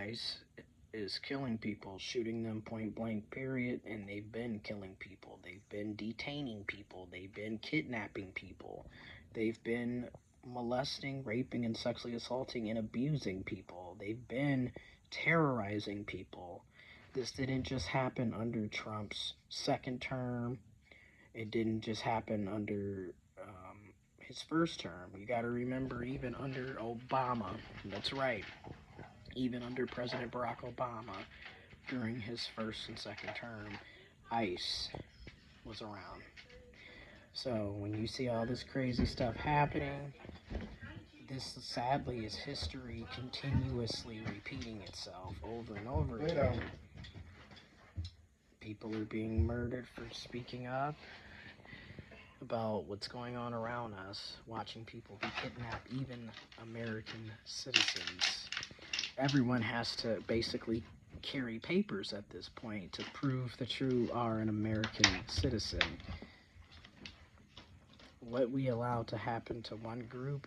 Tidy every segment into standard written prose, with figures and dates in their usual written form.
ICE is killing people, shooting them point blank, period, and they've been killing people. They've been detaining people. They've been kidnapping people. They've been molesting, raping, and sexually assaulting and abusing people. They've been terrorizing people. This didn't just happen under Trump's second term. It didn't just happen under his first term. You got to remember, even under Obama, that's right, even under President Barack Obama, during his first and second term, ICE was around. So when you see all this crazy stuff happening, this sadly is history continuously repeating itself over and over again. People are being murdered for speaking up about what's going on around us, watching people be kidnapped, even American citizens. Everyone has to basically carry papers at this point to prove that you are an American citizen. What we allow to happen to one group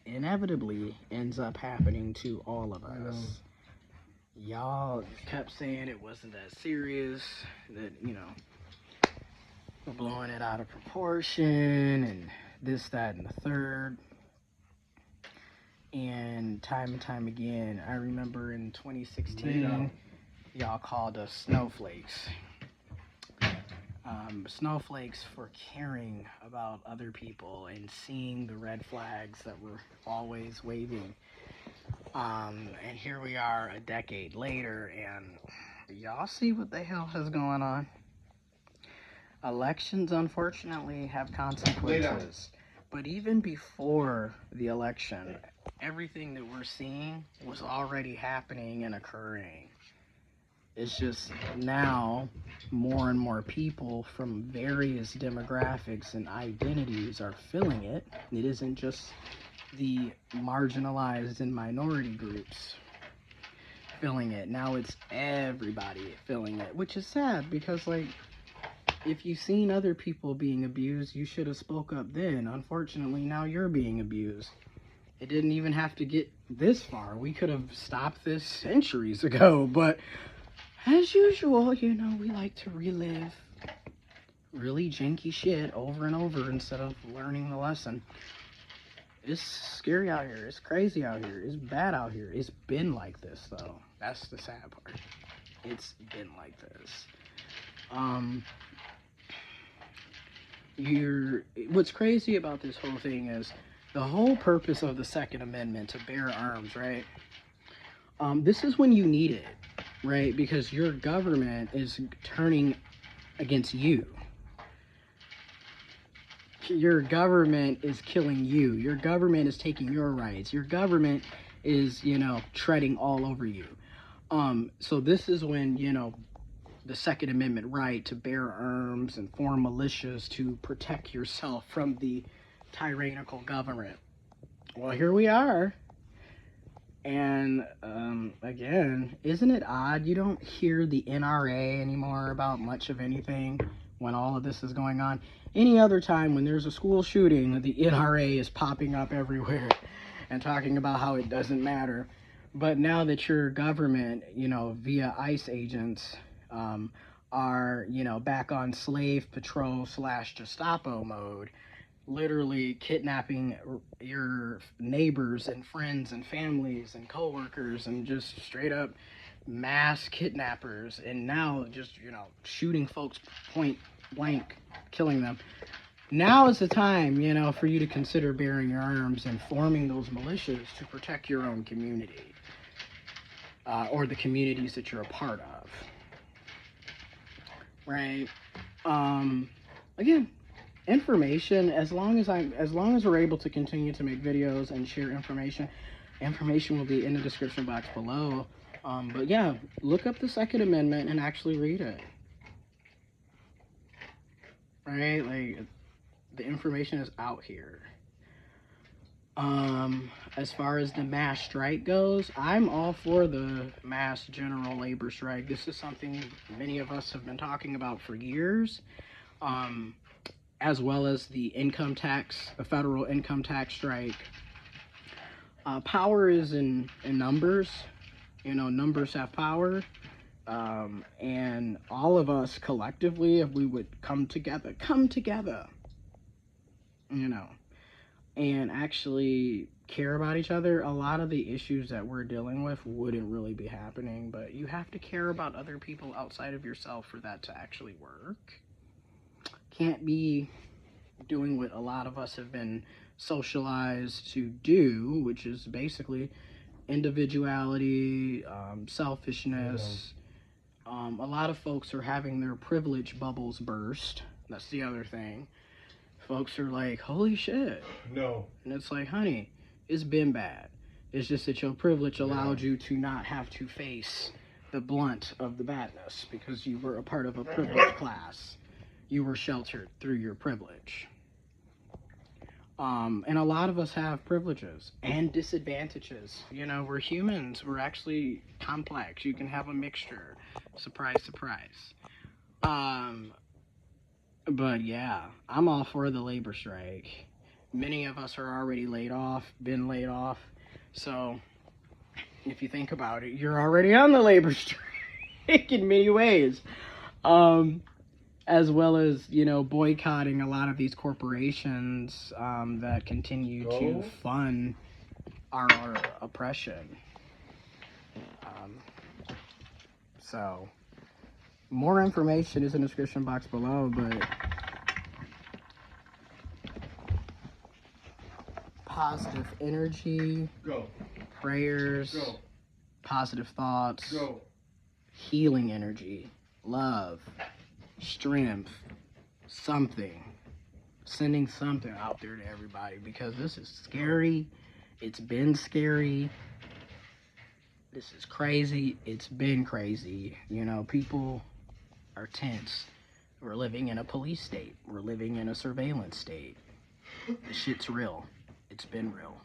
inevitably ends up happening to all of us. Y'all kept saying it wasn't that serious, that, we're blowing it out of proportion and this, that, and the third. And time again, I remember in 2016, y'all called us snowflakes. Snowflakes for caring about other people and seeing the red flags that were always waving. And here we are a decade later, and y'all see what the hell is going on? Elections, unfortunately, have consequences. But even before the election, everything that we're seeing was already happening and occurring. It's just now more and more people from various demographics and identities are filling it. It isn't just the marginalized and minority groups filling it. Now it's everybody filling it, which is sad because, if you've seen other people being abused, you should have spoke up then. Unfortunately, now you're being abused. It didn't even have to get this far. We could have stopped this centuries ago, but as usual, we like to relive really janky shit over and over instead of learning the lesson. It's scary out here. It's crazy out here. It's bad out here. It's been like this, though. That's the sad part. It's been like this. What's crazy about this whole thing is the whole purpose of the Second Amendment to bear arms, right? This is when you need it, right? Because your government is turning against you. Your government is killing you. Your government is taking your rights. Your government is, treading all over you. So this is when, the Second Amendment right to bear arms and form militias to protect yourself from the tyrannical government. Well, here we are. And again, isn't it odd? You don't hear the NRA anymore about much of anything when all of this is going on. Any other time when there's a school shooting, the NRA is popping up everywhere and talking about how it doesn't matter. But now that your government, via ICE agents, are, back on slave patrol / Gestapo mode, literally kidnapping your neighbors and friends and families and coworkers and just straight up mass kidnappers, and now just, shooting folks point blank, killing them. Now is the time, for you to consider bearing your arms and forming those militias to protect your own community, or the communities that you're a part of. Right? Again, information, as long as we're able to continue to make videos and share information will be in the description box below. But yeah, look up the Second Amendment and actually read it. Right? The information is out here. As far as the mass strike goes, I'm all for the mass general labor strike. This is something many of us have been talking about for years, as well as the federal income tax strike. Power is in numbers, You know, numbers have power. And all of us collectively, if we would come together, you know, and actually care about each other, a lot of the issues that we're dealing with wouldn't really be happening. But you have to care about other people outside of yourself for that to actually work. Can't be doing what a lot of us have been socialized to do, which is basically individuality, selfishness. A lot of folks are having their privilege bubbles burst. That's the other thing. Folks are like, holy shit. No. And it's like, honey, it's been bad. It's just that your privilege allowed you to not have to face the blunt of the badness because you were a part of a privileged class. You were sheltered through your privilege. And a lot of us have privileges and disadvantages. You know, we're humans. We're actually complex. You can have a mixture. Surprise, surprise. But yeah, I'm all for the labor strike. Many of us are already been laid off. So if you think about it, you're already on the labor strike in many ways. As well as, you know, boycotting a lot of these corporations that continue to fund our oppression. So, more information is in the description box below, but positive energy, prayers, positive thoughts, healing energy, love, strength, sending something out there to everybody, because this is scary. It's been scary. This is crazy. It's been crazy. You know, people are tense. We're living in a police state. We're living in a surveillance state. The shit's real. It's been real.